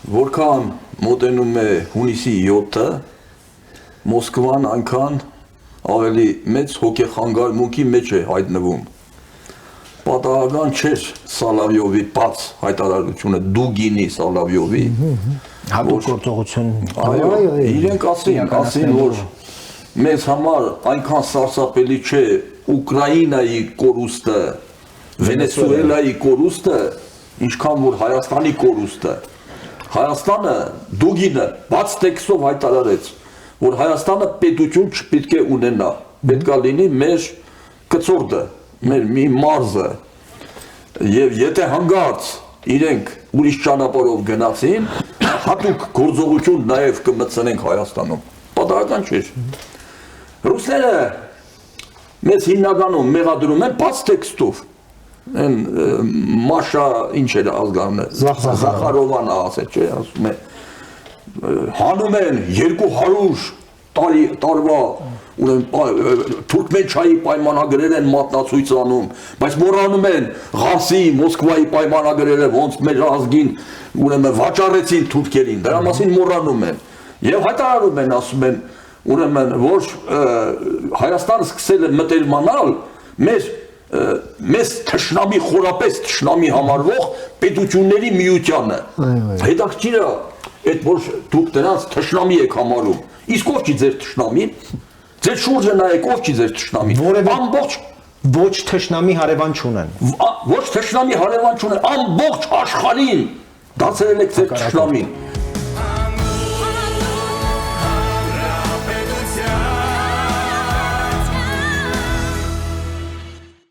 Որքան մոտենում է հունիսի 7-ը, Մոսկվան այնքան ավելի մեծ հոգեխանգարմունքի մեջ է հայտնվում։ Պատահական չէր Սալավյովի բաց հայտարարությունը Դուգինի Սալավյովի հատուկ գործողություն։ Այո, իրենք ասին, որ մեզ համար այնքան սարսափելի չէ Ուկրաինայի կորուստը, Վենեսուելայի կորուստը, ինչքան որ Հայաստանի կորուստը։ Հայաստանը Դուգինը բաց տեքստով հայտարարեց, որ Հայաստանը պետություն չպետք է ունենա, պետք է լինի մեր կցորդը, մեր մի մարզը, եւ եթե հանգարց իրենք ուրիշ ճանապարհով գնացին, հատուկ գործողություն նաեւ կմտցնենք Հայաստանում։ Պատահական չէ։ Ռուսները մեզ հիմնականում մեղադրում են բաց տեքստով։ Այն Մաշա ինչ էր ազգանունը Զախարովան ասել, չէ, ասում է հանում են 200 տարվա Թուրքմենչայի պայմանագրեր են մատնացույց անում, բայց մոռանում են Ղարսի, Մոսկվայի պայմանագրերը ոնց մեր ազգին ուրեմն վաճառեցին թուրքերին, դրա մասին մոռանում են եւ հայտարարում են, ասում են ուրեմն որ Հայաստանը սկսել է մտերմանալ մեզ թշնամի խորապես թշնամի համարվող պետությունների միությանը։ Հետաքրքիր է, այդ որ դուք դրանց թշնամի եք համարում, իսկ ով չի ձեր թշնամին, ձեր շուրջը նայեք, ով չի ձեր թշնամին, ամբողջ ոչ թշնամի հարևան չունեն, ոչ թշնամի հարևան չունեն, ամբողջ աշխարհին դարձրել եք ձեր թշնամին,